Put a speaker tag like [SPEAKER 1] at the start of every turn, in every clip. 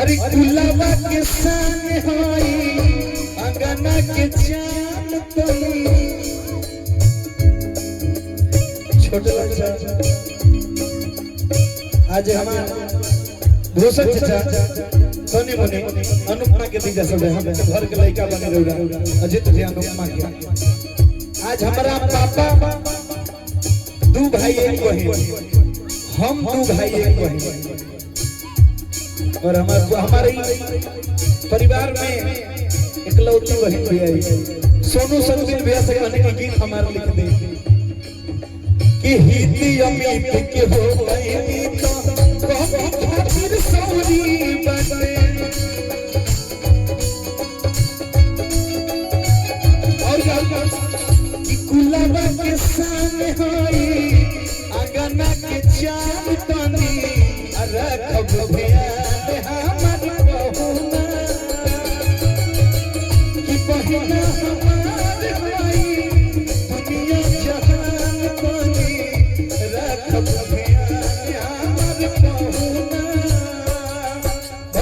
[SPEAKER 1] अरे गुलाबा के संग होई अंगना के चांद तोई छोटे बच्चा आज हमारा घोषक चाचा सोनी मुनि अनुपमा के दीजा सब हम घर के लड़का बने रहुगा अजित जी अनुपमा के आज हमारा पापा दो भाई एक बहन हम दो भाई एक बहन और हमारे परिवार में इकलौती बहन भी आई सोनू संगीत भैया से कहने के गीत हमारे लिख दे कि हिती अमित के हो गई तो खातिर सौरी बने और कि गुलाबा के सामने होई अंगना के चांद तनी रखब ध्यान हमर बहुना कि पहिला हमार होई दुनिया जहान तनी रखब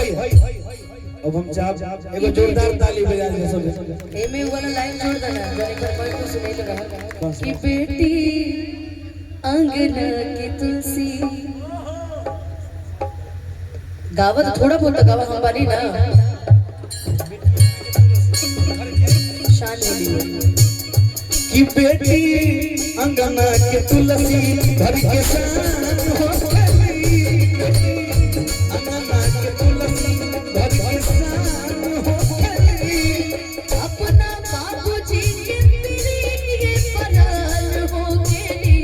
[SPEAKER 1] अब हम चाप एगो जोरदार ताली बजा दे सब
[SPEAKER 2] एमे वाला लाइन छोड़ देना जरे पर कोई कुछ नहीं लगा कि बेटी अंगना की तुलसी गावत थोड़ा बहुत गावा हम बानी ना शान बोली
[SPEAKER 1] कि बेटी अंगना के तुलसी घर के शान हो गई अंगना के तुलसी घर के शान हो गई
[SPEAKER 2] अपना बाबूजी के पीरी पराल हो गई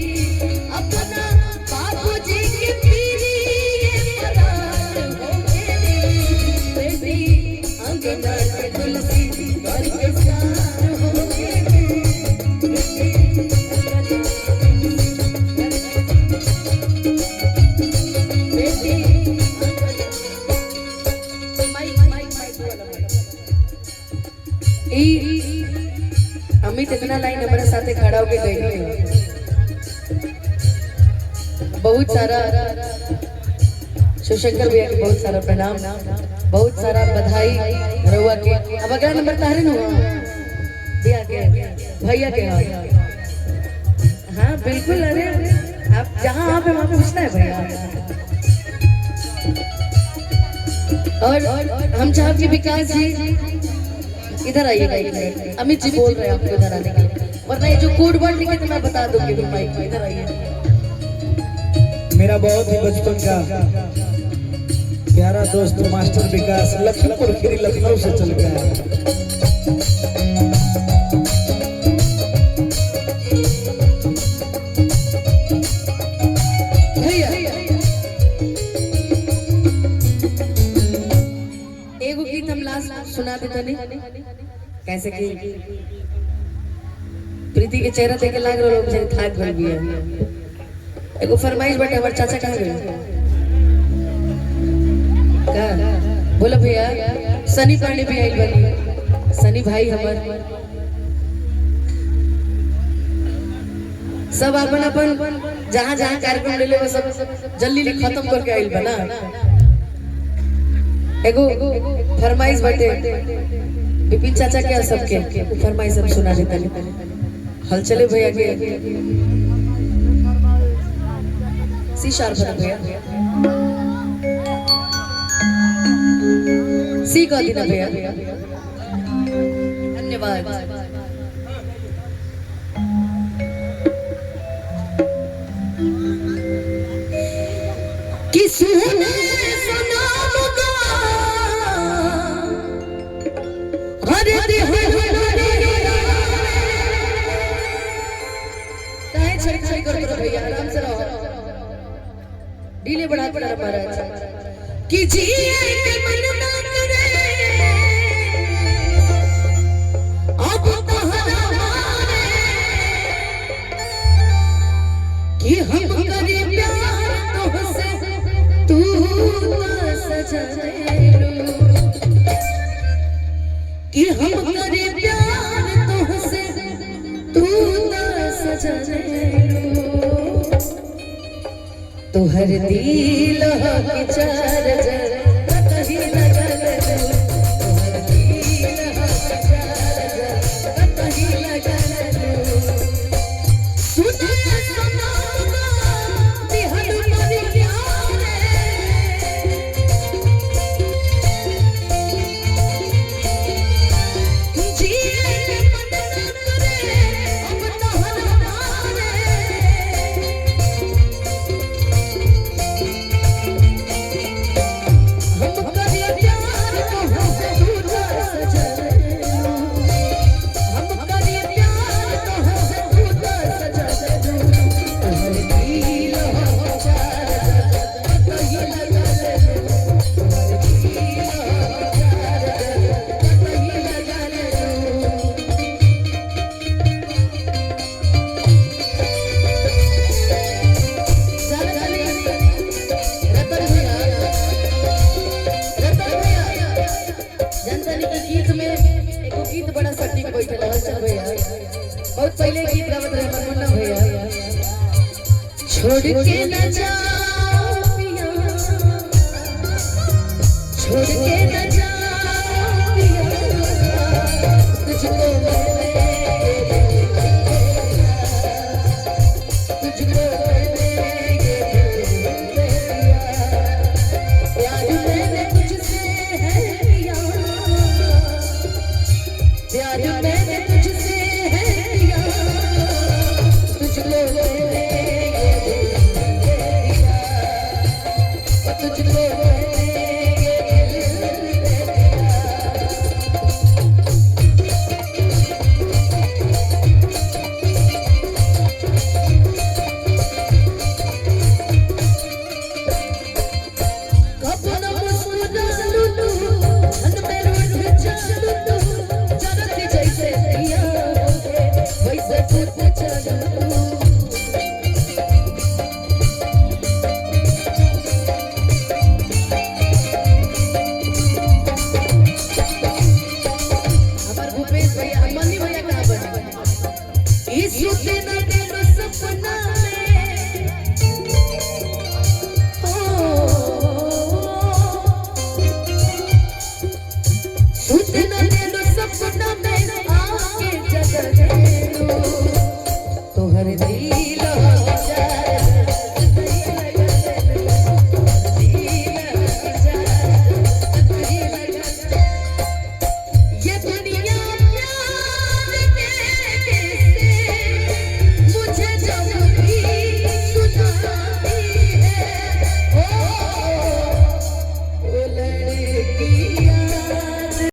[SPEAKER 2] अपना बाबूजी के पीरी पराल हो गई बेटी अंगना के तुलसी घर के शान हो अमित इतना लाइन हमारे साथे खड़ा होके गई बहुत सारा शिवशंकर भैया के बहुत सारा प्रणाम बहुत सारा बधाई रहुआ के अब अगला नंबर तारे ना भैया के भैया के हाँ बिल्कुल अरे आप जहाँ आप है वहाँ पूछना है भैया और हम चाहते विकास जी इधर आइए अमित जी बोल रहे हैं आपको इधर आने के लिए वरना ये जो कोड वर्ड लिखे तो मैं बता दूंगी फिर माइक में इधर आइए
[SPEAKER 1] मेरा बहुत ही बचपन का प्यारा दोस्त मास्टर विकास लखनपुर खीरी लखनऊ से चल गया है
[SPEAKER 2] एगो गीत हम लास्ट सुना देते नहीं कैसे कि प्रीति के चेहरा देख के लाग रहा लोग मुझे थाक भर भी है एगो फरमाइश बटे हमारे चाचा कहाँ गए का बोला भैया सनी पांडे भी आई बनी सनी भाई हमारे सब अपन अपन जहाँ जहाँ कार्यक्रम ले ले सब जल्दी खत्म करके आई बना एगो फरमाइश बटे विपिन चाचा के सबके फरमाइश हम सुना देता हल चले भैया के सी शार्प भैया सी का दिन भैया धन्यवाद किसी ने सुना भैया आराम से रहो डीले बढ़ा पड़ा महाराज कि जिए के मन ना करे अब तहरा मारे कि हम करे प्यार तुझसे तू ना सजने कि हम करे प्यार तुझसे तू ना सजने तुहर दिल के चार कहीं न बहुत पहले गीत गावत रहे हमर मुन्ना भैया। छोड़ के न जाओ पिया, छोड़ के न